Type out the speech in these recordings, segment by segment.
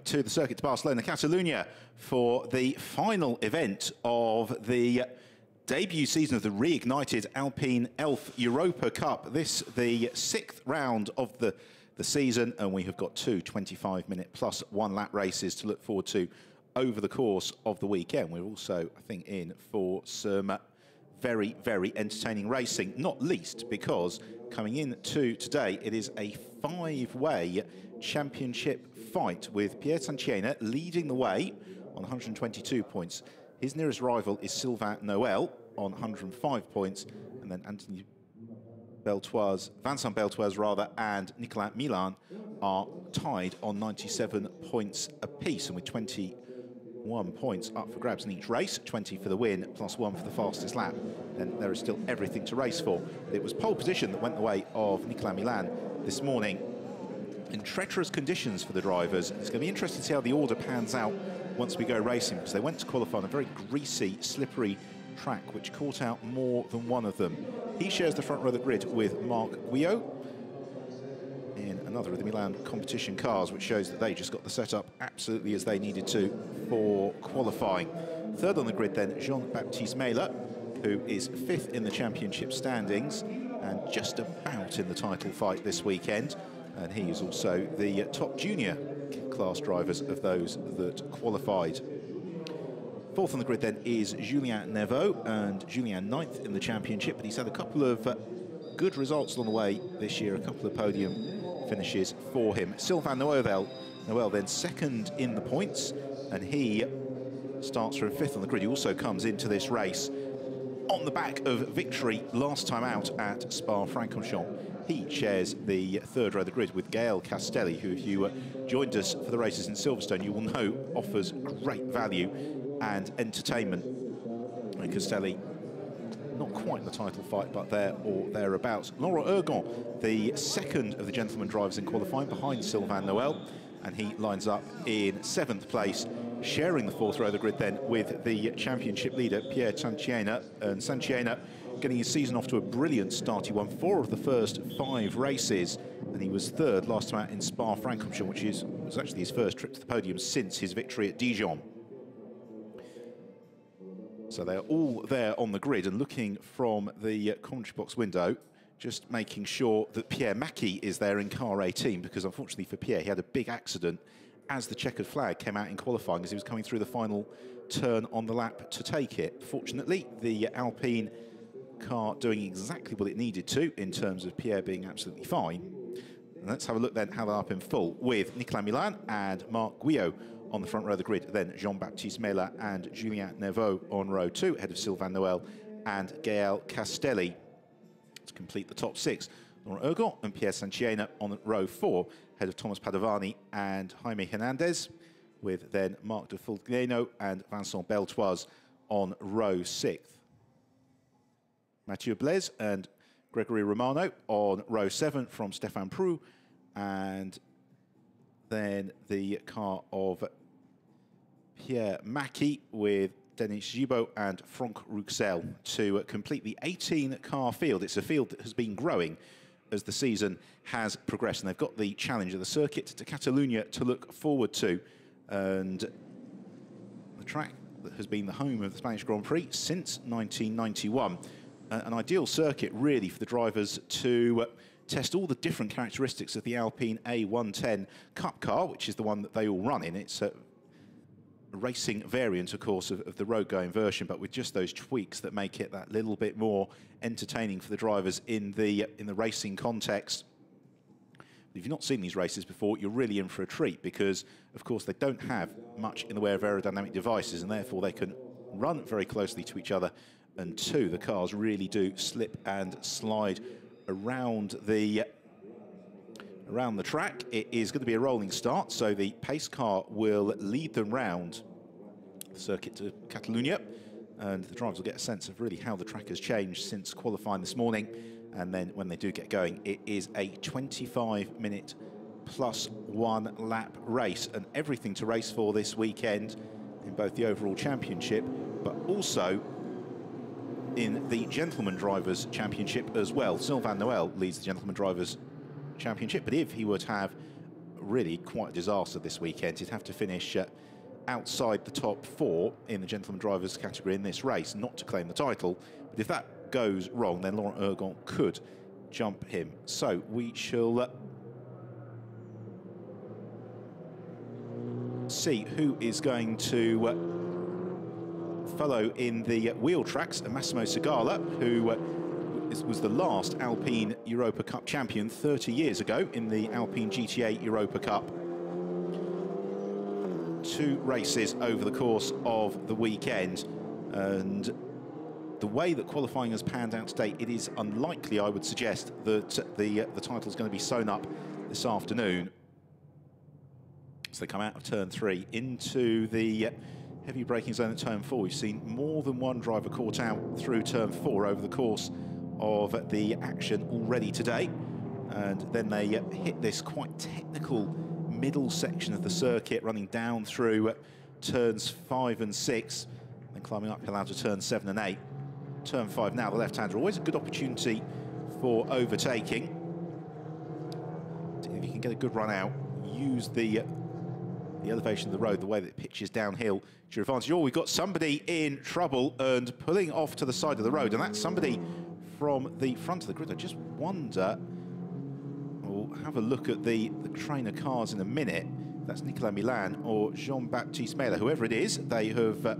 To the circuit to Barcelona-Catalunya for the final event of the debut season of the reignited Alpine Elf Europa Cup. This the sixth round of the season, and we have got two 25-minute plus one lap races to look forward to over the course of the weekend. We're also, I think, in for some very, very entertaining racing, not least because coming in to today, it is a five-way championship fight with Pierre Sanchiena leading the way on 122 points. His nearest rival is Sylvain Noël on 105 points, and then Vincent Beltoise and Nicolas Milan are tied on 97 points apiece, and with 21 points up for grabs in each race, 20 for the win, plus one for the fastest lap, then there is still everything to race for. It was pole position that went the way of Nicolas Milan this morning in treacherous conditions for the drivers. It's going to be interesting to see how the order pans out once we go racing, because they went to qualify on a very greasy, slippery track, which caught out more than one of them. He shares the front row of the grid with Marc Guyot in another of the Milan competition cars, which shows that they just got the setup absolutely as they needed to for qualifying. Third on the grid then, Jean-Baptiste Meyler, who is fifth in the championship standings and just about in the title fight this weekend. And he is also the top junior class drivers of those that qualified. Fourth on the grid then is Julien Neveu, and Julien ninth in the championship, but he's had a couple of good results along the way this year, a couple of podium finishes for him. Sylvain Noël then second in the points, and he starts from fifth on the grid. He also comes into this race on the back of victory last time out at Spa-Francorchamps. He shares the third row of the grid with Gael Castelli, who, if you joined us for the races in Silverstone, you will know offers great value and entertainment. And Castelli, not quite in the title fight, but there or thereabouts. Laurent Ergon, the second of the gentleman drivers in qualifying, behind Sylvain Noël, and he lines up in seventh place, sharing the fourth row of the grid then with the championship leader, Pierre Sanchiena. And Sanchiena getting his season off to a brilliant start. He won 4 of the first 5 races, and he was third last time out in Spa-Francorchamps, which was actually his first trip to the podium since his victory at Dijon. So they're all there on the grid and looking from the commentary box window, just making sure that Pierre Macchi is there in car 18, because unfortunately for Pierre, he had a big accident as the checkered flag came out in qualifying as he was coming through the final turn on the lap to take it. Fortunately, the Alpine car doing exactly what it needed to in terms of Pierre being absolutely fine. And let's have a look then how they're up in full with Nicolas Milan and Marc Guyot on the front row of the grid, then Jean-Baptiste Meyler and Julien Neveu on row 2, ahead of Sylvain Noël and Gael Castelli. To complete the top 6, Laurent Ergon and Pierre Sanchiena on row 4, ahead of Thomas Padovani and Jaime Hernandez, with then Marc de Fulgeno and Vincent Beltoise on row 6. Mathieu Blaise and Gregory Romano on row 7 from Stéphane Prou, and then the car of Pierre Macchi with Denis Gibaud and Franck Rouxel to complete the 18-car field. It's a field that has been growing as the season has progressed, and they've got the challenge of the circuit to Catalunya to look forward to, and the track that has been the home of the Spanish Grand Prix since 1991. An ideal circuit really for the drivers to test all the different characteristics of the Alpine A110 Cup car, which is the one that they all run in. It's a racing variant, of course, of the road-going version, but with just those tweaks that make it that little bit more entertaining for the drivers in the racing context. If you've not seen these races before, you're really in for a treat, because, of course, they don't have much in the way of aerodynamic devices, and therefore they can run very closely to each other. And 2, the cars really do slip and slide around the track. It is going to be a rolling start, so the pace car will lead them round the circuit to Catalunya, and the drivers will get a sense of really how the track has changed since qualifying this morning. And then when they do get going, it is a 25-minute plus 1 lap race, and everything to race for this weekend in both the overall championship, but also in the Gentleman Drivers' Championship as well. Sylvain Noël leads the Gentleman Drivers' Championship, but if he were to have really quite a disaster this weekend. He'd have to finish outside the top 4 in the gentleman drivers category in this race not to claim the title. But if that goes wrong, then Laurent Ergon could jump him. So we shall see who is going to follow in the wheel tracks. Massimo Segala, who was the last Alpine Europa Cup champion 30 years ago in the Alpine GTA Europa Cup. 2 races over the course of the weekend, and the way that qualifying has panned out today, it is unlikely, I would suggest, that the title is going to be sewn up this afternoon. So they come out of turn 3 into the heavy braking zone at turn 4. We've seen more than one driver caught out through turn 4 over the course of the action already today. And then they hit this quite technical middle section of the circuit, running down through turns 5 and 6, then climbing uphill out to turn 7 and 8. Turn 5 now, the left-hander, always a good opportunity for overtaking. If you can get a good run out, use the elevation of the road, the way that it pitches downhill to your advantage. Oh, we've got somebody in trouble and pulling off to the side of the road, and that's somebody from the front of the grid. I just wonder, we'll have a look at the trainer cars in a minute. That's Nicolas Milan or Jean-Baptiste Mela. Whoever it is, they have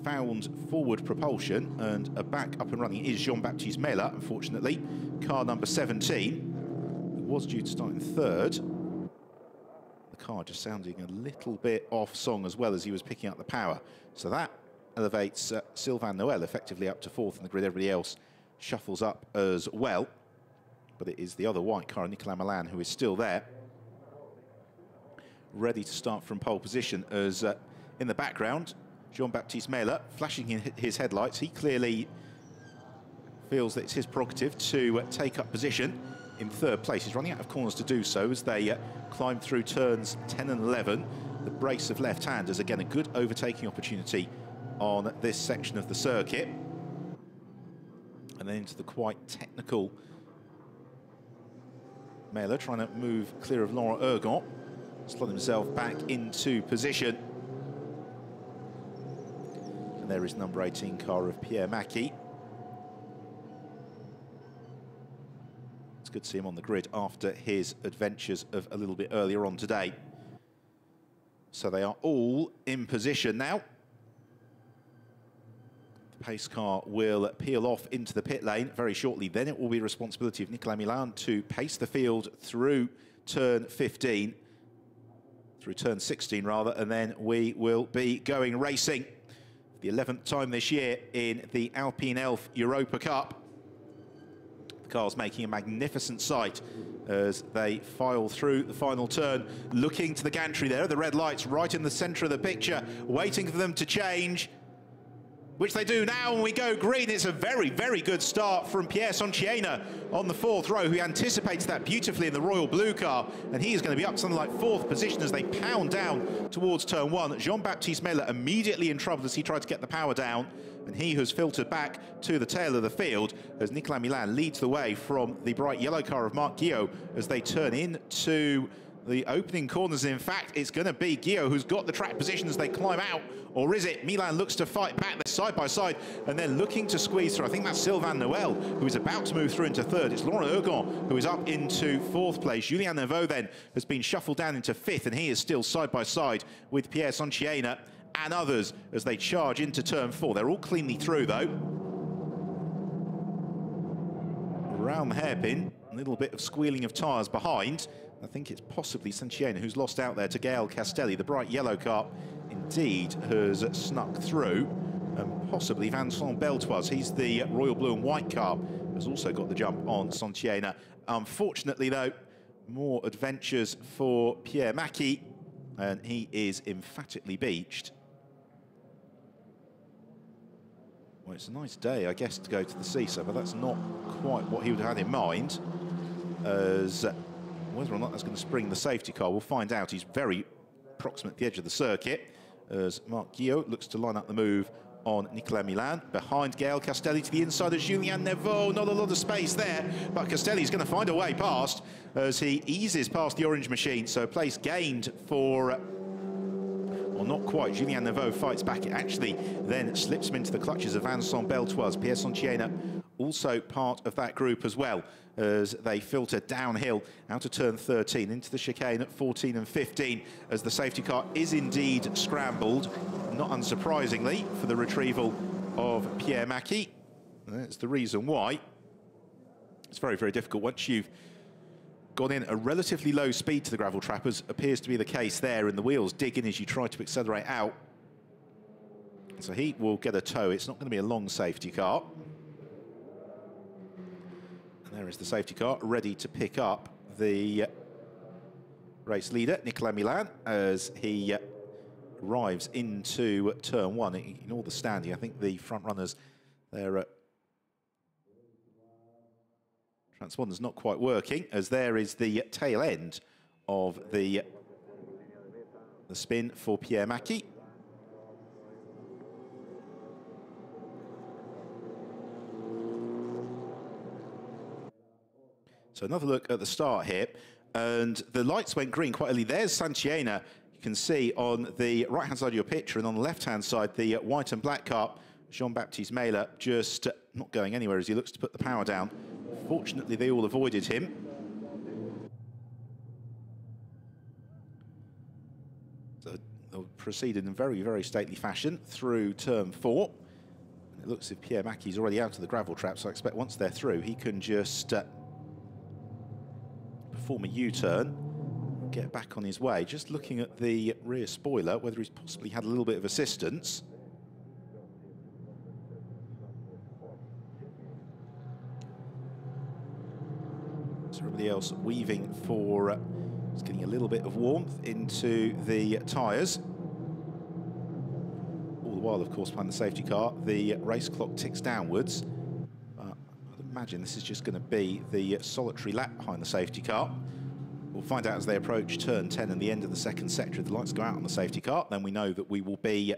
found forward propulsion and are back up and running. It is Jean-Baptiste Mela, unfortunately, car number 17. He was due to start in 3rd. Car just sounding a little bit off song as well as he was picking up the power. So that elevates Sylvain Noël effectively up to 4th in the grid. Everybody else shuffles up as well. But it is the other white car, Nicolas Milan, who is still there, ready to start from pole position, as in the background, Jean-Baptiste Mela flashing in his headlights. He clearly feels that it's his prerogative to take up position in 3rd place. He's running out of corners to do so as they climb through turns 10 and 11. The brace of left-handers, again, a good overtaking opportunity on this section of the circuit. And then into the quite technical Mela, trying to move clear of Laurent Ergon, slot himself back into position. And there is number 18 car of Pierre Mackie. Good to see him on the grid after his adventures of a little bit earlier on today. So they are all in position now. The pace car will peel off into the pit lane very shortly. Then it will be the responsibility of Nicolas Milan to pace the field through turn 15, through turn 16 rather, and then we will be going racing. The 11th time this year in the Alpine Elf Europa Cup. Cars making a magnificent sight as they file through the final turn, looking to the gantry there, the red lights right in the centre of the picture, waiting for them to change, which they do now, and we go green. It's a very, very good start from Pierre Sonchiena on the 4th row, who anticipates that beautifully in the royal blue car, and he is going to be up something like 4th position as they pound down towards turn 1. Jean-Baptiste Mela immediately in trouble as he tried to get the power down, and he has filtered back to the tail of the field as Nicolas Milan leads the way from the bright yellow car of Marc Guillot as they turn into the opening corners. In fact, it's going to be Guillot who's got the track position as they climb out, or is it? Milan looks to fight back. They're side by side, and they're looking to squeeze through. I think that's Sylvain Noël, who is about to move through into 3rd. It's Laurent Ergon, who is up into 4th place. Julien Neveu then has been shuffled down into 5th, and he is still side by side with Pierre Sonchiena and others as they charge into turn 4. They're all cleanly through, though. Around the hairpin, a little bit of squealing of tyres behind. I think it's possibly Sonchiena who's lost out there to Gael Castelli. The bright yellow car indeed has snuck through, and possibly Vincent Beltoise. He's the royal blue and white car, has also got the jump on Sonchiena. Unfortunately, though, more adventures for Pierre Mackie, and he is emphatically beached. Well, it's a nice day, I guess, to go to the Seesaw, but that's not quite what he would have had in mind, as whether or not that's going to spring the safety car, we'll find out. He's very proximate at the edge of the circuit, as Marc Guillot looks to line up the move on Nicolas Milan. Behind Gael Castelli to the inside of Julien Neveu. Not a lot of space there, but Castelli's going to find a way past as he eases past the orange machine. So place gained for... Well, not quite. Julien Neveu fights back. It actually then slips him into the clutches of Vincent Beltoise. Pierre Santiena also part of that group as well, as they filter downhill out of turn 13 into the chicane at 14 and 15, as the safety car is indeed scrambled, not unsurprisingly, for the retrieval of Pierre Mackie. That's the reason why. It's very, very difficult once you've gone in a relatively low speed to the gravel trap, as appears to be the case there, and the wheels dig in as you try to accelerate out. So he will get a tow. It's not going to be a long safety car. And there is the safety car ready to pick up the race leader, Nicolas Milan, as he arrives into turn one. In all the standing, I think the front runners, their transponder's not quite working, as there is the tail end of the spin for Pierre Mackie. So another look at the start here, and the lights went green quite early. There's Santiena, you can see on the right-hand side of your picture, and on the left-hand side, the white and black car, Jean-Baptiste Mailer, just not going anywhere as he looks to put the power down. Fortunately, they all avoided him. So they'll proceed in a very, very stately fashion through turn 4. And it looks as if Pierre Mackie's already out of the gravel trap, so I expect once they're through, he can just perform a U-turn, get back on his way. Just looking at the rear spoiler, whether he's possibly had a little bit of assistance. So everybody else weaving for, just getting a little bit of warmth into the tyres. All the while, of course, behind the safety car, the race clock ticks downwards. I'd imagine this is just going to be the solitary lap behind the safety car. We'll find out as they approach turn 10 and the end of the second sector. If the lights go out on the safety car, then we know that we will be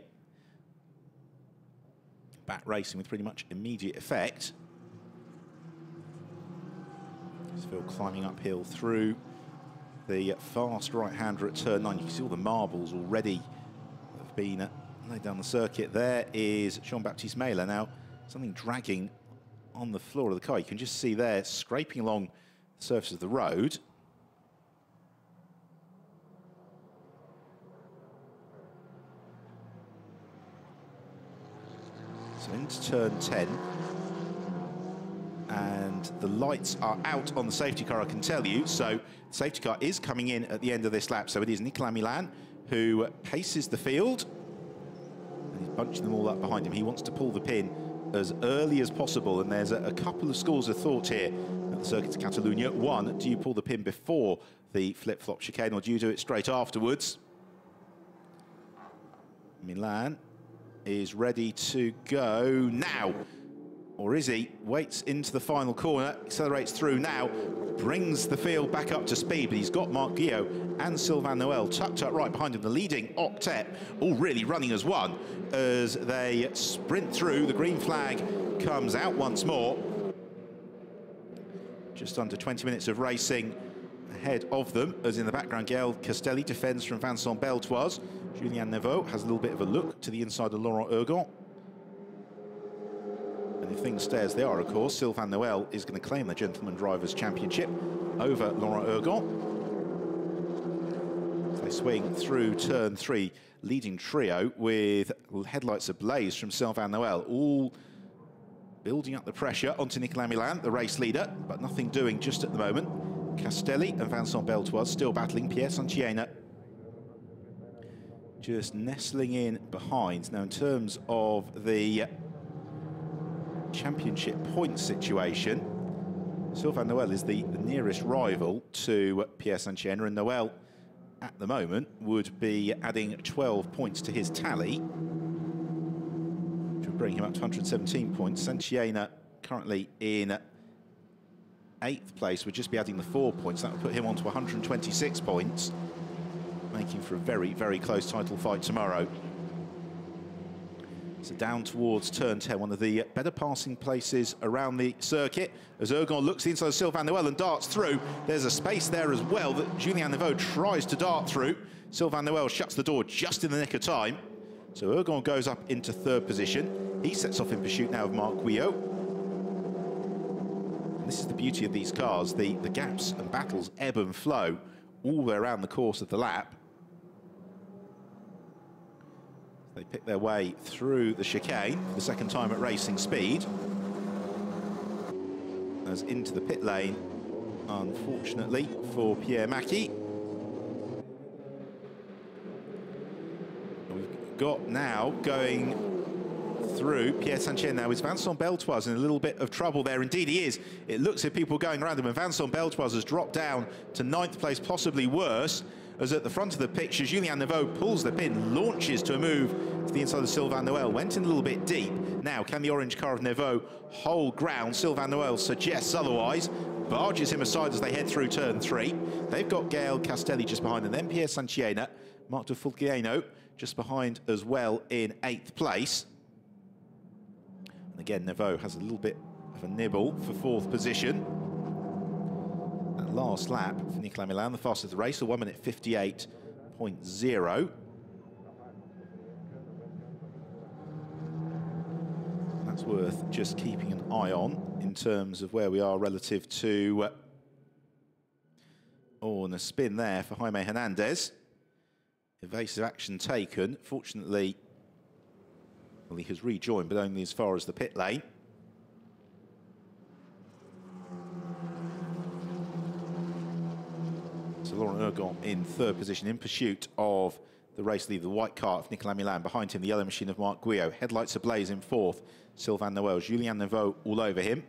back racing with pretty much immediate effect. Phil climbing uphill through the fast right-hander at turn 9. You can see all the marbles already have been laid down the circuit. There is Jean-Baptiste Mailer. Now, something dragging on the floor of the car. You can just see there, scraping along the surface of the road. So into turn 10. And the lights are out on the safety car, I can tell you. So the safety car is coming in at the end of this lap. So it is Nicolas Milan who paces the field. And he's bunching them all up behind him. He wants to pull the pin as early as possible. And there's a couple of schools of thought here at the Circuit of Catalunya. One, do you pull the pin before the flip-flop chicane, or do you do it straight afterwards? Milan is ready to go now. Or is he? Waits into the final corner, accelerates through now, brings the field back up to speed, but he's got Marc Guillot and Sylvain Noël tucked up right behind him. The leading octet all really running as one as they sprint through. The green flag comes out once more. Just under 20 minutes of racing ahead of them, as in the background, Gael Castelli defends from Vincent Beltoise. Julien Neveu has a little bit of a look to the inside of Laurent Ergon. And if things stay as they are, of course, Sylvain Noël is going to claim the Gentleman Drivers' Championship over Laurent Ergon. They swing through turn 3, leading trio with headlights ablaze from Sylvain Noël, all building up the pressure onto Nicolas Milan, the race leader, but nothing doing just at the moment. Castelli and Vincent Beltoise still battling. Pierre Santiena just nestling in behind. Now, in terms of the championship point situation, Sylvain Noël is the nearest rival to Pierre Santiena, and Noël at the moment would be adding 12 points to his tally, which would bring him up to 117 points. Santiena currently in 8th place, would just be adding the 4 points. That would put him on to 126 points, making for a very, very close title fight tomorrow. So down towards turn 10, one of the better passing places around the circuit. As Ergon looks inside Sylvain Noël and darts through, there's a space there as well that Julien Neveu tries to dart through. Sylvain Noël shuts the door just in the nick of time. So Ergon goes up into third position. He sets off in pursuit now of Marc Guyot. And this is the beauty of these cars. The gaps and battles ebb and flow all the way around the course of the lap. They pick their way through the chicane for the second time at racing speed. As into the pit lane, unfortunately, for Pierre Mackie. We've got now going through Pierre Sanchier now is Vincent Beltoise in a little bit of trouble there. Indeed he is. It looks like people going around him, and Vincent Beltoise has dropped down to 9th place, possibly worse. As at the front of the picture, Julien Neveu pulls the pin, launches to a move to the inside of Sylvain Noël, went in a little bit deep. Now, can the orange car of Neveu hold ground? Sylvain Noël suggests otherwise, barges him aside as they head through turn 3. They've got Gael Castelli just behind them, then Pierre Sanchiena, Marc de Fulgiano just behind as well in 8th place. And again, Neveu has a little bit of a nibble for 4th position. Last lap for Nicolas Milan, the fastest of the race, a 1 minute 58.0. That's worth just keeping an eye on in terms of where we are relative to... oh, and a spin there for Jaime Hernandez. Evasive action taken. Fortunately, well, he has rejoined, but only as far as the pit lane. So Laurent Ergon in 3rd position in pursuit of the race leader, the white car of Nicolas Milan. Behind him, the yellow machine of Marc Guyot. Headlights ablaze in 4th. Sylvain Noël, Julien Neveu all over him.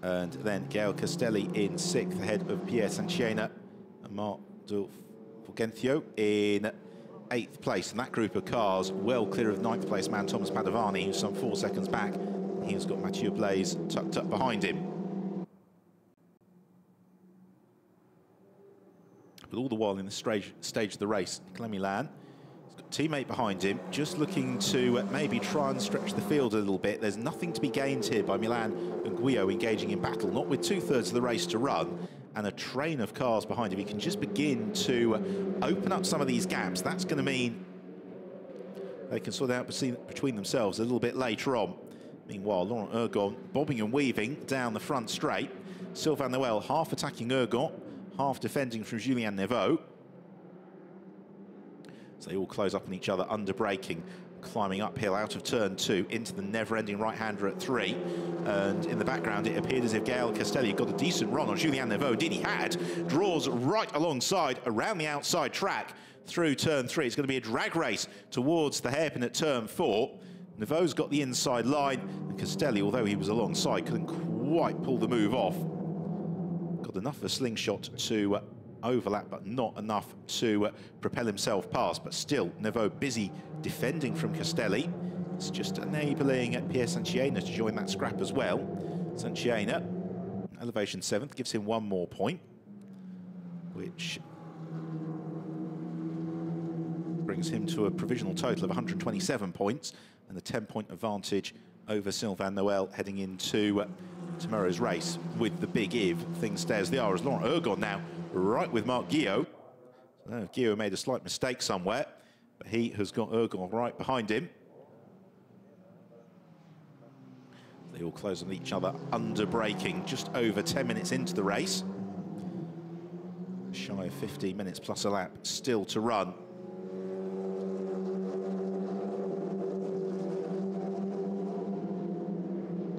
And then Gael Castelli in 6th, ahead of Pierre Sanchiena and Marc de Fulgencio in 8th place. And that group of cars well clear of 9th place man Thomas Padovani, who's some 4 seconds back. He has got Mathieu Blaise tucked up behind him. But all the while in the stage of the race, Nicolas Milan has got a teammate behind him, just looking to maybe try and stretch the field a little bit. There's nothing to be gained here by Milan and Guyot engaging in battle, not with 2/3 of the race to run, and a train of cars behind him. He can just begin to open up some of these gaps. That's going to mean they can sort out between themselves a little bit later on. Meanwhile, Laurent Ergon bobbing and weaving down the front straight. Sylvain Noël half attacking Ergon, half defending from Julien Neveu. So they all close up on each other, under braking, climbing uphill out of turn 2 into the never-ending right-hander at 3. And in the background, it appeared as if Gael Castelli got a decent run on Julien Neveu. Indeed, he had. Draws right alongside, around the outside track through turn 3. It's going to be a drag race towards the hairpin at turn 4. Neveu's got the inside line, and Castelli, although he was alongside, couldn't quite pull the move off. Got enough of a slingshot to overlap, but not enough to propel himself past. But still, Neveu busy defending from Castelli. It's just enabling Pierre Sanchiena to join that scrap as well. Sanchiena, elevation 7th, gives him 1 more point, which brings him to a provisional total of 127 points and a 10-point advantage over Sylvain Noël heading into tomorrow's race. With the big if things stay as they are, as Laurent Ergon now right with Marc Guyot. So Guyot made a slight mistake somewhere, but he has got Ergon right behind him. They all close on each other, under braking, just over 10 minutes into the race. Shy of 15 minutes plus a lap still to run.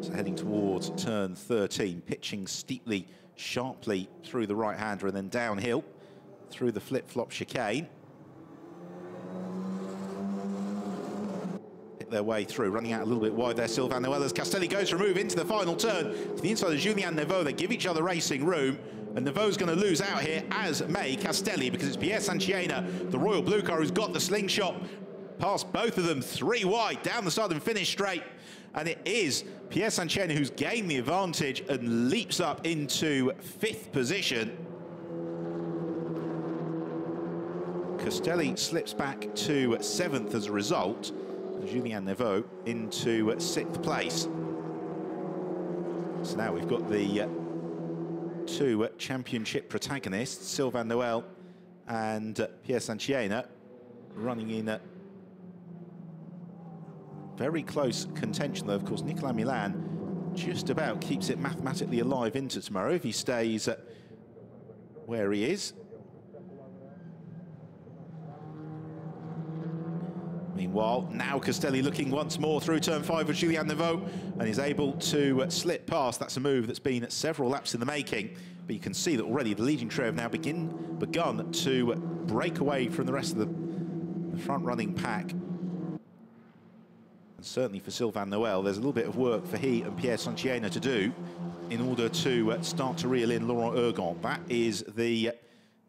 So heading towards turn 13, pitching steeply, sharply through the right-hander and then downhill through the flip-flop chicane. Hit their way through, running out a little bit wide there, Sylvain Noël, as Castelli goes for a move into the final turn to the inside of Julien Neveu. They give each other racing room, and Neveu's going to lose out here, as may Castelli, because it's Pierre Sanchiena, the Royal Blue car, who's got the slingshot past both of them, 3 wide down the southern finish straight. And it is Pierre Sanchiena who's gained the advantage and leaps up into 5th position. Castelli slips back to 7th as a result. Julien Neveu into 6th place. So now we've got the two championship protagonists, Sylvain Noël and Pierre Sanchiena, running in very close contention, though. Of course, Nicolas Milan just about keeps it mathematically alive into tomorrow if he stays where he is. Meanwhile, now Castelli looking once more through turn 5 with Julien Neveu, and is able to slip past. That's a move that's been several laps in the making, but you can see that already the leading trio have now begun to break away from the rest of the front-running pack. And certainly for Sylvain Noël, there's a little bit of work for he and Pierre Sanchiena to do in order to start to reel in Laurent Ergon. That is the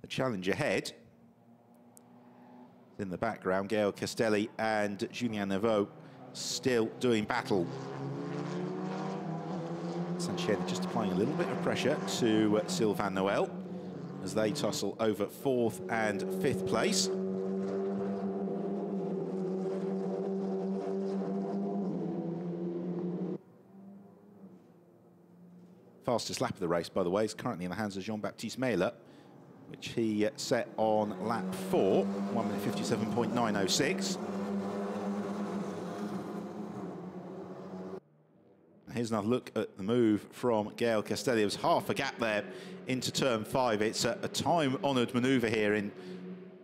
challenge ahead. In the background, Gaël Castelli and Julien Neveu still doing battle. Sanchiena just applying a little bit of pressure to Sylvain Noël as they tussle over 4th and 5th place. Fastest lap of the race, by the way, is currently in the hands of Jean-Baptiste Mehler, which he set on lap 4, 1 minute 57.906. Here's another look at the move from Gaël Castelli. There was half a gap there into turn 5. It's a time-honoured manoeuvre here in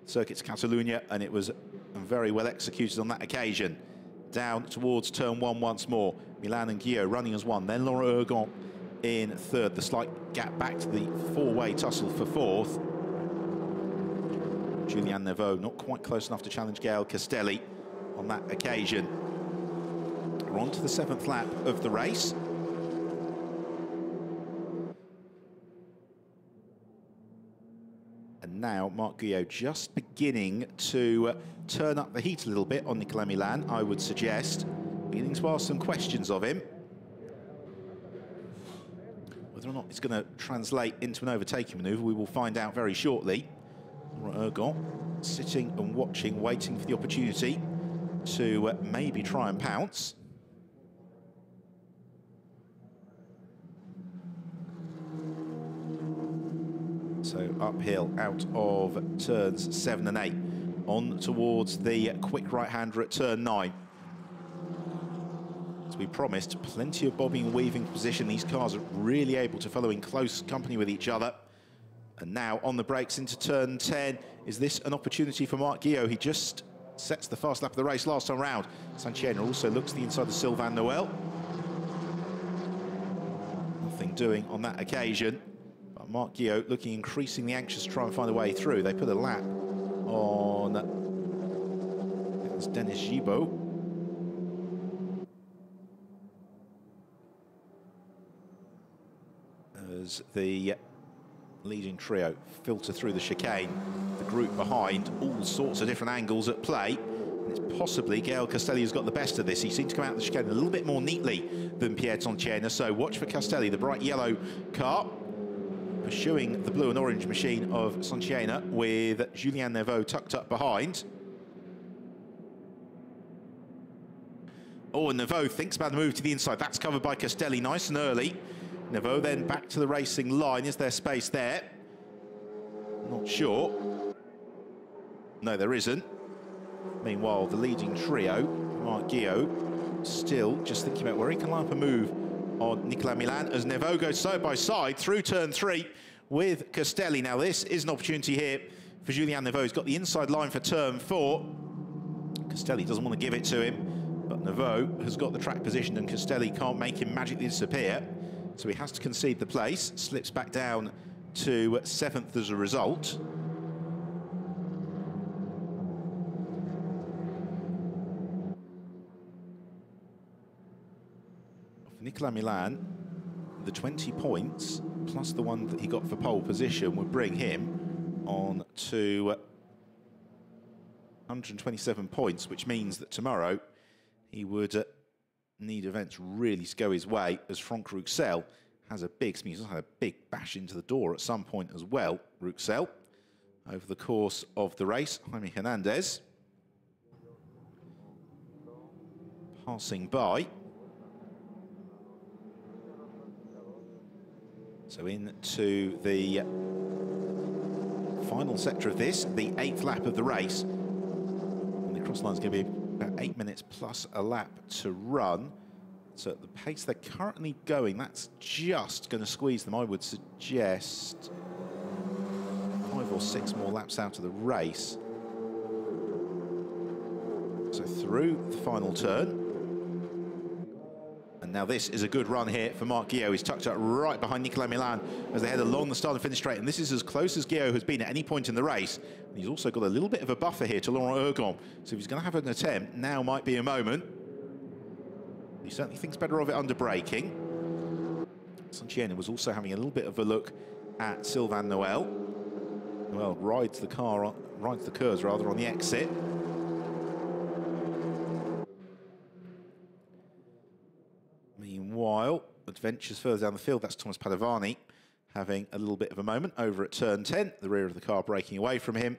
Circuits Catalunya, and it was very well executed on that occasion. Down towards turn 1 once more. Milan and Guillaume running as one. Then Laurent Ergon in 3rd. The slight gap back to the four-way tussle for 4th. Julien Neveu not quite close enough to challenge Gaël Castelli on that occasion. We're on to the 7th lap of the race. And now Marc Guyot just beginning to turn up the heat a little bit on Nicolas Milan, I would suggest. Beginning to ask some questions of him. Whether or not it's going to translate into an overtaking manoeuvre, we will find out very shortly. Ergon sitting and watching, waiting for the opportunity to maybe try and pounce. So uphill out of turns 7 and 8, on towards the quick right-hander at turn 9. As we promised, plenty of bobbing and weaving position. These cars are really able to follow in close company with each other. And now on the brakes into turn 10. Is this an opportunity for Marc Guyot? He just sets the fast lap of the race last time round. Sanchiena also looks to the inside of Sylvain Noël. Nothing doing on that occasion. But Marc Guyot looking increasingly anxious to try and find a way through. They put a lap on Dennis Gibaud. As the leading trio filter through the chicane, the group behind, all sorts of different angles at play. And it's possibly Gaël Castelli who's got the best of this. He seemed to come out of the chicane a little bit more neatly than Pierre Sanchiena, so watch for Castelli, the bright yellow car, pursuing the blue and orange machine of Sanchiena with Julien Neveu tucked up behind. Oh, and Neveu thinks about the move to the inside. That's covered by Castelli nice and early. Neveu then back to the racing line. Is there space there? Not sure. No, there isn't. Meanwhile, the leading trio, Marc Guyot, still just thinking about where he can line up a move on Nicolas Milan as Neveu goes side by side through turn 3 with Castelli. Now, this is an opportunity here for Julien Neveu. He's got the inside line for turn 4. Castelli doesn't want to give it to him, but Neveu has got the track position and Castelli can't make him magically disappear. So he has to concede the place, slips back down to 7th as a result. For Nicolas Milan, the 20 points, plus the one that he got for pole position, would bring him on to 127 points, which means that tomorrow he would need events really to go his way, as Franck Rouxel has a big, he's had a big bash into the door at some point as well, Rouxel, over the course of the race. Jaime Hernandez. passing by. So into the final sector of this, the 8th lap of the race. And the cross line is going to be about 8 minutes plus a lap to run. So at the pace they're currently going, that's just going to squeeze them. I would suggest 5 or 6 more laps out of the race. So through the final turn. And now this is a good run here for Marc Guillot. He's tucked up right behind Nicolas Milan as they head along the start and finish straight. And this is as close as Guillot has been at any point in the race. And he's also got a little bit of a buffer here to Laurent Ergon. So if he's going to have an attempt, now might be a moment. He certainly thinks better of it under braking. Santiena was also having a little bit of a look at Sylvain Noël. Noël rides the curves rather on the exit. Meanwhile, adventures further down the field, that's Thomas Padovani having a little bit of a moment over at turn 10. The rear of the car breaking away from him.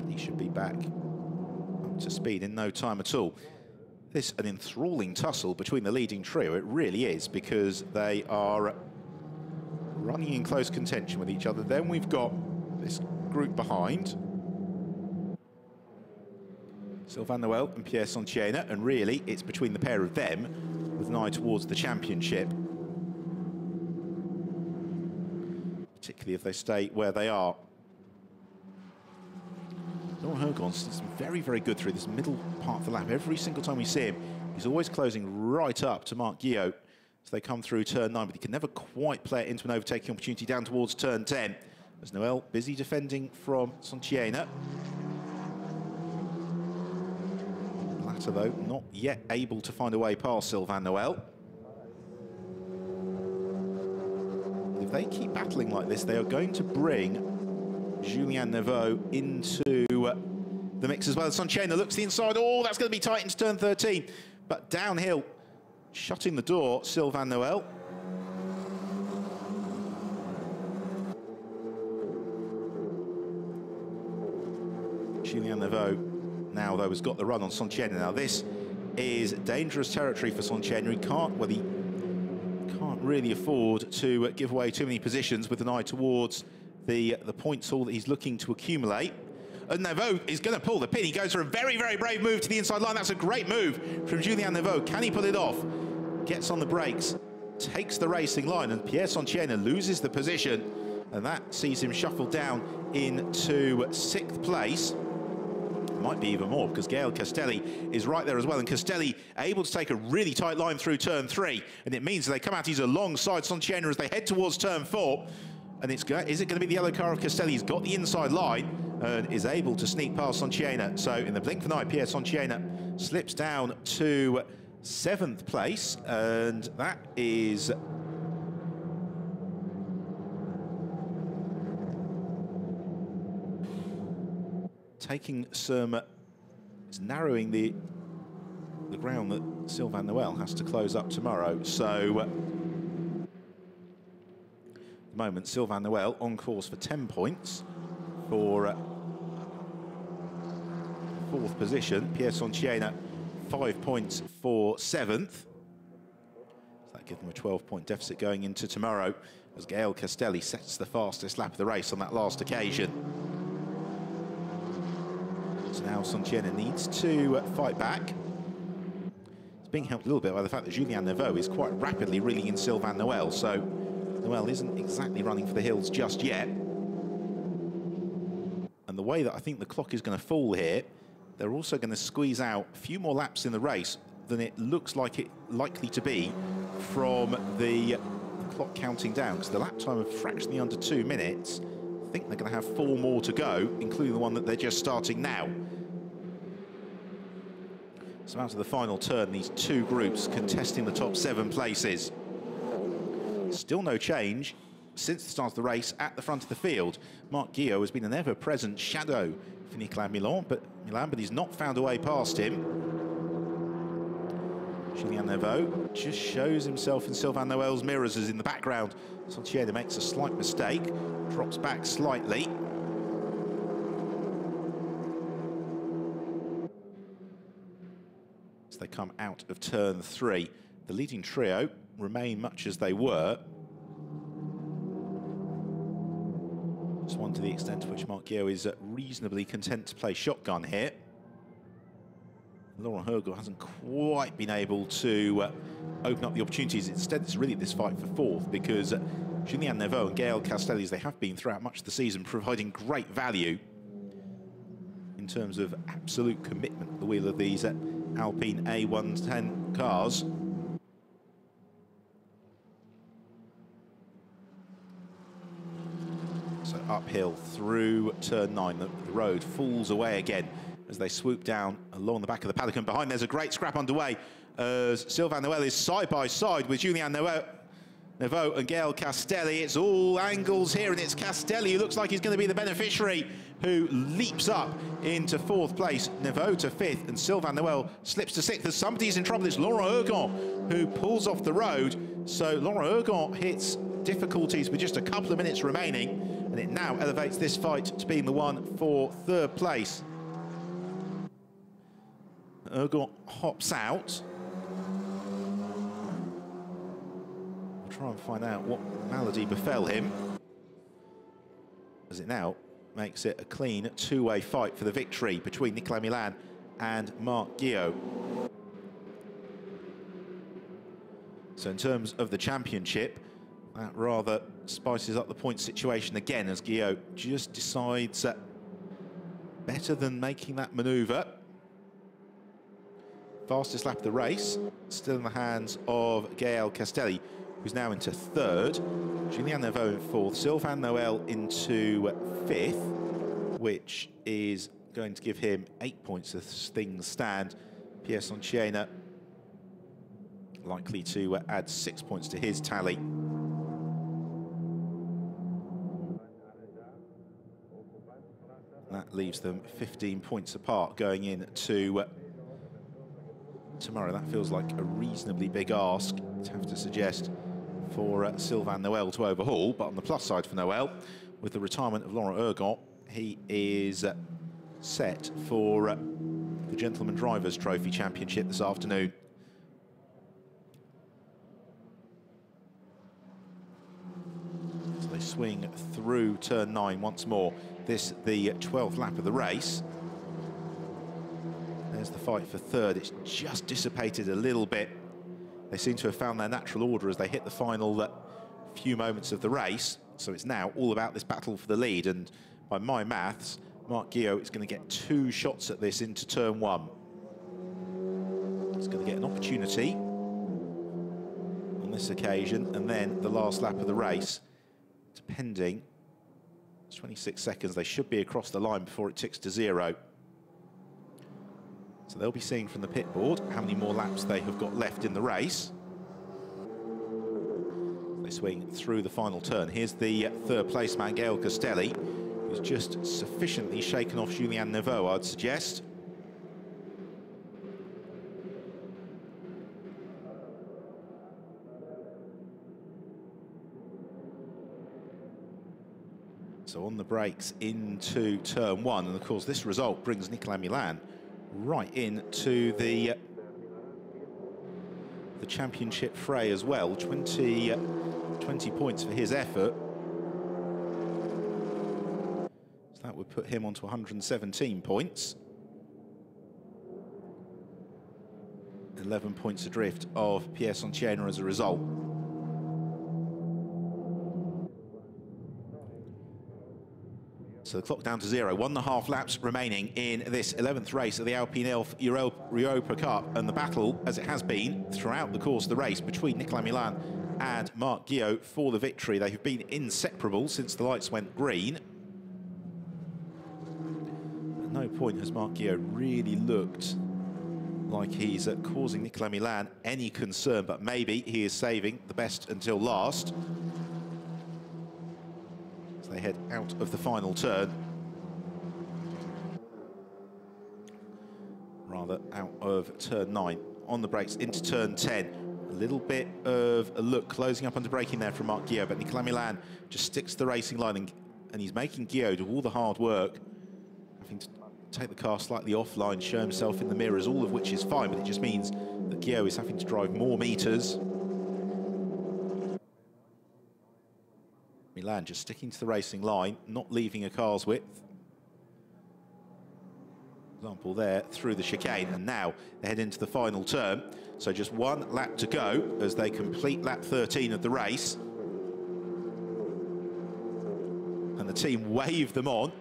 He should be back up to speed in no time at all. This an enthralling tussle between the leading trio. It really is, because they are running in close contention with each other. Then we've got this group behind. Sylvain Noël and Pierre Santiena, and really it's between the pair of them with an eye towards the championship. Particularly if they stay where they are. Laurent Ergon's very, very good through this middle part of the lap. Every single time we see him, he's always closing right up to Marc Guillot as they come through turn 9, but he can never quite play it into an overtaking opportunity down towards turn 10. As Noël busy defending from Santiena. The latter, though, not yet able to find a way past Sylvain Noël. If they keep battling like this, they are going to bring Julien Neveu into the mix as well. Santiena looks to the inside. Oh, that's going to be tight into turn 13. But downhill, shutting the door, Sylvain Noël. Julien Neveu now, though, has got the run on Santiena. Now, this is dangerous territory for Santiena. He can't really afford to give away too many positions with an eye towards the points haul that he's looking to accumulate. And Neveu is going to pull the pin. He goes for a very, very brave move to the inside line. That's a great move from Julien Neveu. Can he pull it off? Gets on the brakes, takes the racing line, and Pierre Santiena loses the position. And that sees him shuffle down into 6th place. Might be even more, because Gael Castelli is right there as well. And Castelli able to take a really tight line through turn 3. And it means they come out, he's alongside Santiena as they head towards turn 4. And is it going to be the yellow car of Castelli? He's got the inside line and is able to sneak past Santiena. So in the blink of an eye, Pierre Santiena slips down to 7th place. And that is taking some, it's narrowing the ground that Sylvain Noël has to close up tomorrow. So at the moment, Sylvain Noël on course for 10 points for 4th position. Pierre Santiena 5 points for 7th. So that gives them a 12-point deficit going into tomorrow as Gael Castelli sets the fastest lap of the race on that last occasion. So now Santiena needs to fight back. It's being helped a little bit by the fact that Julien Neveu is quite rapidly reeling in Sylvain Noël, so Noël isn't exactly running for the hills just yet. And the way that I think the clock is going to fall here, they're also going to squeeze out a few more laps in the race than it looks like it likely to be from the clock counting down, because the lap time of fractionally under 2 minutes, I think they're going to have 4 more to go, including the one that they're just starting now. So out of the final turn, these 2 groups contesting the top 7 places. Still no change since the start of the race at the front of the field. Marc Guillot has been an ever-present shadow for Nicolas Milan, but he's not found a way past him. Julien Neveu just shows himself in Sylvain Noël's mirrors as in the background. Santiena makes a slight mistake, drops back slightly. as they come out of turn 3. The leading trio remain much as they were. Just one to the extent to which Marc Guillot is reasonably content to play shotgun here. Laurent Hergel hasn't quite been able to open up the opportunities. Instead, it's really this fight for fourth, because Julien Neveu and Gaël Castelli, as they have been throughout much of the season, providing great value in terms of absolute commitment at the wheel of these Alpine A110 cars. So uphill through turn 9, the road falls away again as they swoop down along the back of the paddock. And behind, there's a great scrap underway as Sylvain Noël is side by side with Julien Neveu and Gaël Castelli. It's all angles here, and it's Castelli who looks like he's going to be the beneficiary, who leaps up into fourth place. Neveu to fifth, and Sylvain Noël slips to sixth. As somebody's in trouble, it's Laurent Hergel who pulls off the road. So Laurent Hergel hits difficulties with just a couple of minutes remaining, and it now elevates this fight to being the one for third place. Hergel hops out. We'll try and find out what malady befell him, as it now makes it a clean two-way fight for the victory between Nicolas Milan and Marc Guillot. So in terms of the championship, that rather spices up the point situation again, as Guillot just decides better than making that manoeuvre. Fastest lap of the race, still in the hands of Gaël Castelli, who's now into third. Julien Neveu in fourth, Sylvain Noël into fifth, which is going to give him 8 points as things stand. Pierre Sonchiena likely to add 6 points to his tally. That leaves them 15 points apart going into tomorrow. That feels like a reasonably big ask, to have to suggest, for Sylvain Noël to overhaul. But on the plus side for Noël, with the retirement of Laurent Hergel, he is set for the Gentleman Drivers' Trophy Championship this afternoon. So they swing through turn 9 once more. This the 12th lap of the race. There's the fight for third. It's just dissipated a little bit. They seem to have found their natural order as they hit the final few moments of the race. So it's now all about this battle for the lead. And by my maths, Marc Guillot is going to get 2 shots at this into turn 1. He's going to get an opportunity on this occasion, and then the last lap of the race, depending. It's 26 seconds. They should be across the line before it ticks to 0. So they'll be seeing from the pit board how many more laps they have got left in the race. They swing through the final turn. Here's the third place man, Gaël Castelli, who's just sufficiently shaken off Julien Neveu, I'd suggest. So on the brakes into turn 1, and of course this result brings Nicolas Milan right into the championship fray as well. 20 points for his effort. So that would put him onto 117 points. 11 points adrift of Pierre Sonchiena as a result. So the clock down to 0, 1.5 laps remaining in this 11th race of the Alpine Europa Cup, and the battle, as it has been throughout the course of the race, between Nicolas Milan and Marc Guillot for the victory. They have been inseparable since the lights went green. At no point has Marc Guillot really looked like he's causing Nicolas Milan any concern, but maybe he is saving the best until last. They head out of the final turn. Rather, out of turn 9. On the brakes into turn 10. A little bit of a look closing up under braking there from Marc Guillot, but Nicolas Milan just sticks to the racing line, and he's making Guillot do all the hard work, having to take the car slightly offline, show himself in the mirrors, all of which is fine, but it just means that Guillaume is having to drive more meters. Milan just sticking to the racing line, not leaving a car's width. Example there through the chicane, and now they head into the final turn. So just one lap to go as they complete lap 13 of the race. And the team wave them on.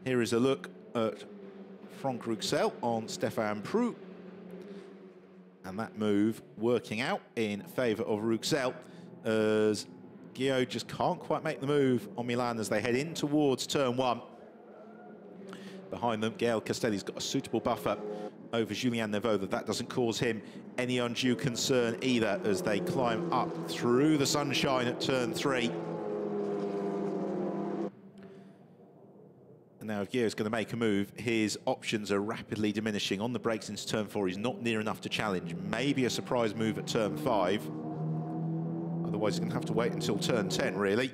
Here is a look at Franck Rouxel on Stéphane Prou. And that move working out in favour of Rouxel as Guillaume just can't quite make the move on Milan as they head in towards turn 1. Behind them, Gaël Castelli's got a suitable buffer over Julien Neveu. That doesn't cause him any undue concern either as they climb up through the sunshine at turn 3. And now if Guillaume's going to make a move, his options are rapidly diminishing. On the brakes into turn 4, he's not near enough to challenge. Maybe a surprise move at turn 5. Otherwise, he's going to have to wait until turn 10, really.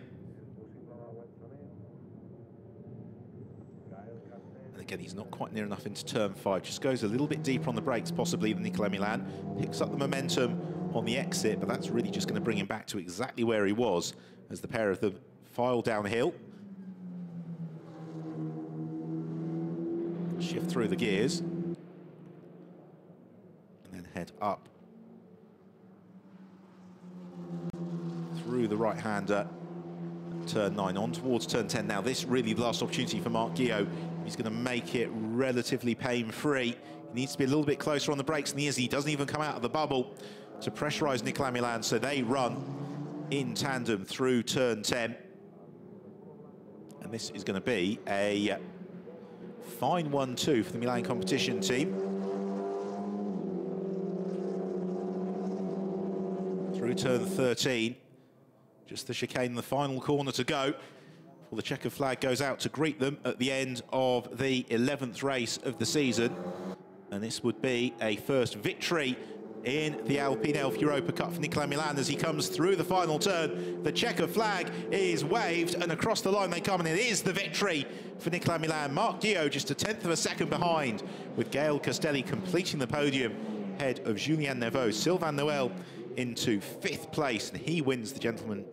Again, he's not quite near enough into turn 5. Just goes a little bit deeper on the brakes, possibly, than Nicolas Milan. Picks up the momentum on the exit, but that's really just going to bring him back to exactly where he was as the pair of them file downhill. Shift through the gears. And then head up. Through the right-hander. Turn 9 on towards turn 10. Now this really the last opportunity for Marc Guillaume. He's going to make it relatively pain-free. He needs to be a little bit closer on the brakes than he is. He doesn't even come out of the bubble to pressurise Nicolas Milan, so they run in tandem through turn 10. And this is going to be a fine 1-2 for the Milan competition team. Through turn 13. Just the chicane in the final corner to go. Well, the checker flag goes out to greet them at the end of the 11th race of the season. And this would be a first victory in the Alpine Elf Europa Cup for Nicolas Milan as he comes through the final turn. The checker flag is waved and across the line they come, and it is the victory for Nicolas Milan. Marc Guillaume just a tenth of a second behind, with Gaël Castelli completing the podium ahead of Julien Neveu. Sylvain Noël into 5th place, and he wins the Gentleman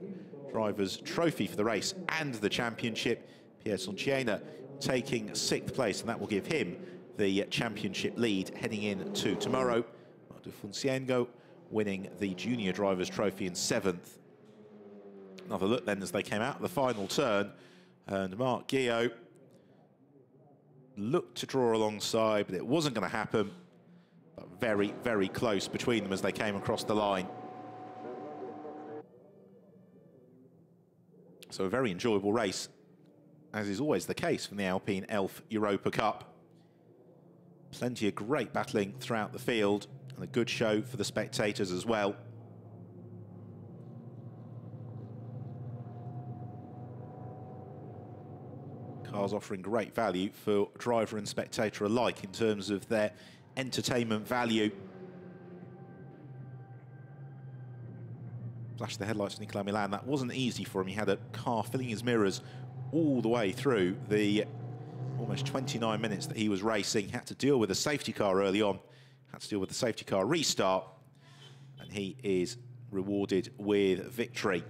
Drivers' Trophy for the race and the championship. Pierre Sontiena taking 6th place, and that will give him the championship lead heading into tomorrow. Marco Funciengo winning the Junior Drivers' Trophy in 7th. Another look then as they came out of the final turn, and Marc Guillaume looked to draw alongside, but it wasn't going to happen. But very, very close between them as they came across the line. So a very enjoyable race, as is always the case from the Alpine Elf Europa Cup. Plenty of great battling throughout the field, and a good show for the spectators as well. Cars offering great value for driver and spectator alike in terms of their entertainment value. Flash the headlights for Nicolas Milan. That wasn't easy for him. He had a car filling his mirrors all the way through the almost 29 minutes that he was racing. He had to deal with a safety car early on. Had to deal with the safety car restart. And he is rewarded with victory.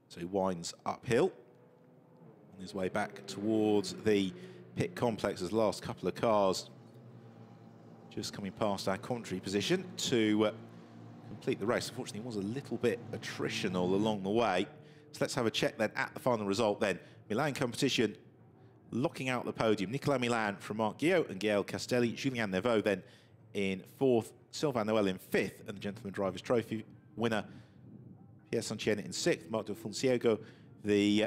So he winds uphill on his way back towards the pit complex as the last couple of cars just coming past our commentary position to complete the race. Unfortunately, it was a little bit attritional along the way. So let's have a check then at the final result then. Milan competition locking out the podium. Nicolas Milan from Marc Guillaume and Gaël Castelli. Julien Neveu then in 4th. Sylvain Noël in 5th. And the Gentleman Drivers' Trophy winner Pierre Sontiena in 6th. Marco Funciengo, the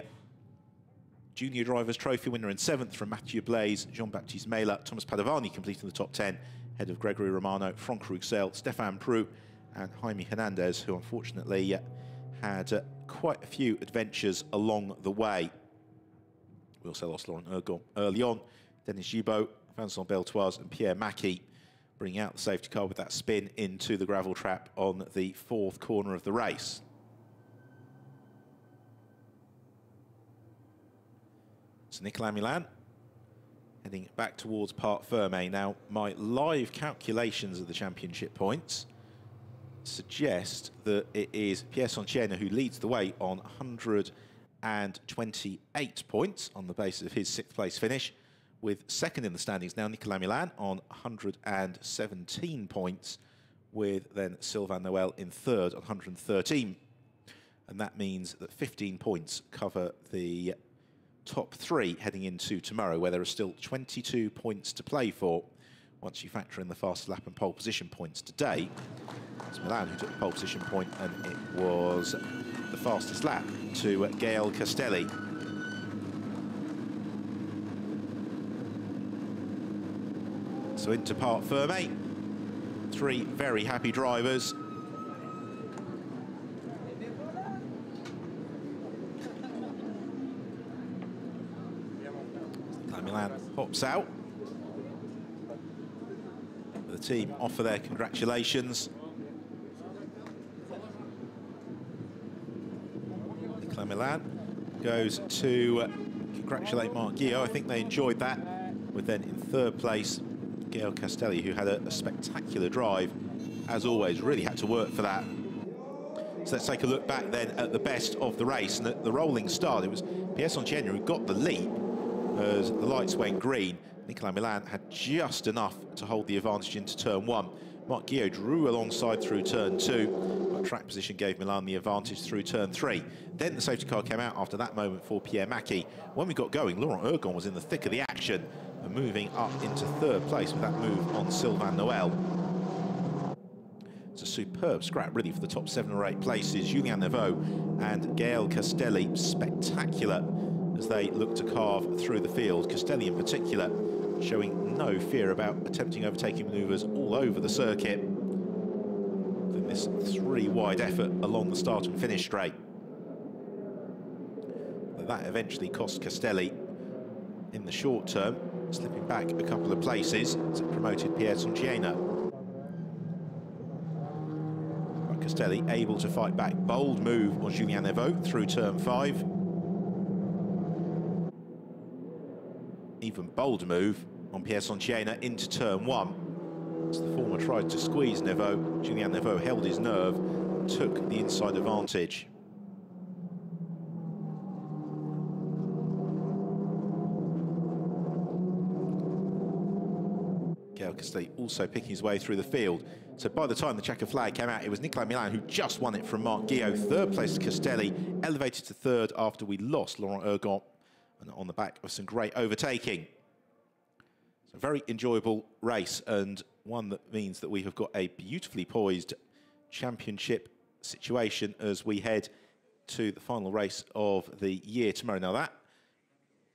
Junior Drivers' Trophy winner in 7th from Mathieu Blaise, Jean-Baptiste Mela, Thomas Padovani completing the top 10, ahead of Gregory Romano, Franck Rouxel, Stéphane Prou, and Jaime Hernandez, who unfortunately had quite a few adventures along the way. We also lost Laurent Ergon early on. Denis Gibaud, Vincent Beltoise, and Pierre Mackie bringing out the safety car with that spin into the gravel trap on the 4th corner of the race. So Nicolas Milan heading back towards Parc Fermé. Now, my live calculations of the championship points suggest that it is Pierre Sontiena who leads the way on 128 points on the basis of his 6th place finish, with second in the standings now Nicolas Milan on 117 points, with then Sylvain Noël in third on 113. And that means that 15 points cover the top 3 heading into tomorrow, where there are still 22 points to play for once you factor in the fastest lap and pole position points today. It's Milan who took the pole position point, and it was the fastest lap to Gael Castelli. So into Parc Fermé, 3 very happy drivers. Milan hops out. The team offer their congratulations. Nicolas Milan goes to congratulate Marc Guillot. I think they enjoyed that. With then in third place, Gael Castelli, who had a spectacular drive. As always, really had to work for that. So let's take a look back then at the best of the race. And at the rolling start, it was Pierre Sontiena who got the lead as the lights went green. Nicolas Milan had just enough to hold the advantage into turn 1. Marc Guillot drew alongside through turn 2, but track position gave Milan the advantage through turn 3. Then the safety car came out after that moment for Pierre Macchi. When we got going, Laurent Ergon was in the thick of the action and moving up into third place with that move on Sylvain Noël. It's a superb scrap, really, for the top 7 or 8 places. Julien Neveu and Gael Castelli, spectacular as they look to carve through the field. Castelli in particular showing no fear about attempting overtaking manoeuvres all over the circuit in this 3-wide effort along the start and finish straight. But that eventually cost Castelli in the short term, slipping back a couple of places as it promoted Pierre Sontiena. But Castelli able to fight back. Bold move on Julien Neveu through turn 5. Even bolder move on Pierre Sontiena into turn 1. As the former tried to squeeze Neveu, Julien Neveu held his nerve and took the inside advantage. Gael Castelli also picking his way through the field. So by the time the checker flag came out, it was Nicolas Milan who just won it from Marc Guillot. Third place Castelli, elevated to third after we lost Laurent Ergon, and on the back of some great overtaking. It's a very enjoyable race, and one that means that we have got a beautifully poised championship situation as we head to the final race of the year tomorrow. Now that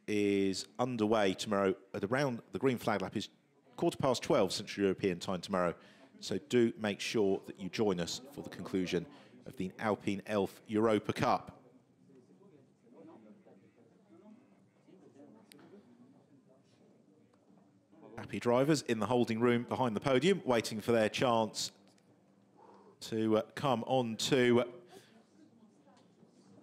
is underway tomorrow at around the green flag lap is 12:15 Central European time tomorrow. So do make sure that you join us for the conclusion of the Alpine Elf Europa Cup. Happy drivers in the holding room behind the podium, waiting for their chance to come on to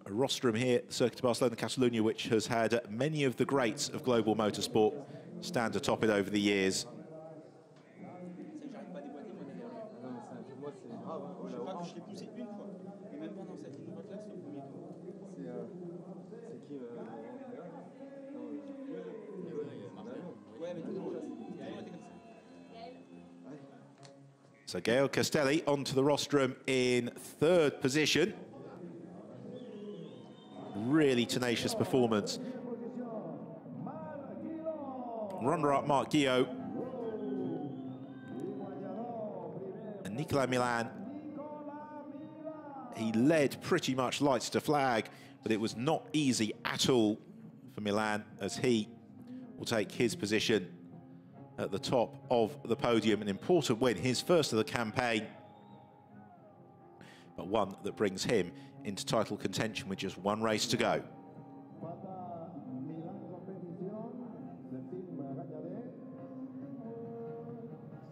a rostrum here at the Circuit of Barcelona-Catalunya, which has had many of the greats of global motorsport stand atop it over the years. So Gael Castelli onto the rostrum in third position. Really tenacious performance. Runner-up Marc Guillot. And Nicolas Milan, he led pretty much lights to flag, but it was not easy at all for Milan as he will take his position at the top of the podium. An important win, his first of the campaign, but one that brings him into title contention with just one race to go.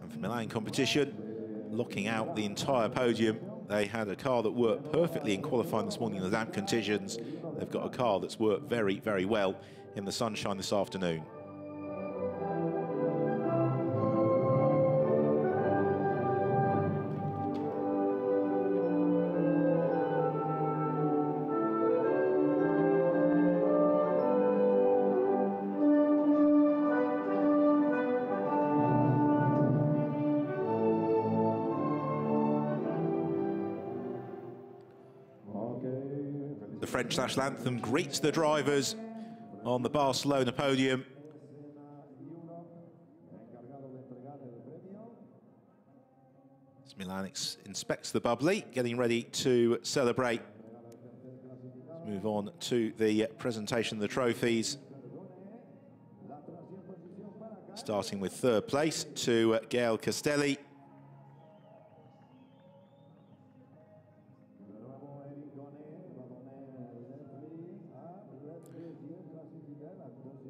And for Milan competition, locking out the entire podium, they had a car that worked perfectly in qualifying this morning in the damp conditions, they've got a car that's worked very, very well in the sunshine this afternoon. The French national anthem greets the drivers on the Barcelona podium. As Milan inspects the bubbly, getting ready to celebrate. Let's move on to the presentation of the trophies. Starting with third place to Gael Castelli.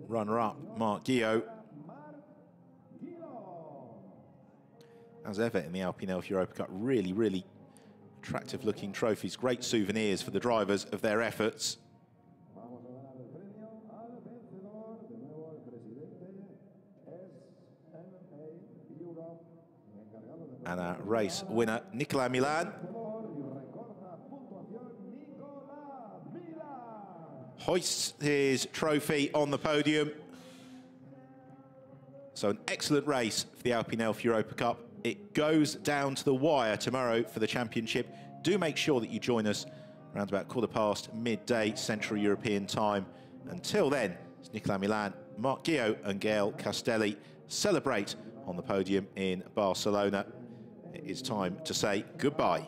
Runner-up, Mark Guillot. As ever in the Alpine Europa Cup, really, really attractive-looking trophies. Great souvenirs for the drivers of their efforts. And our race winner, Nicolas Milan, hoists his trophy on the podium. So an excellent race for the Alpine Europa Cup. It goes down to the wire tomorrow for the championship. Do make sure that you join us around about 1:15 midday Central European time. Until then, it's Nicolas Milan, Mark Guillot and Gael Castelli celebrate on the podium in Barcelona. It is time to say goodbye.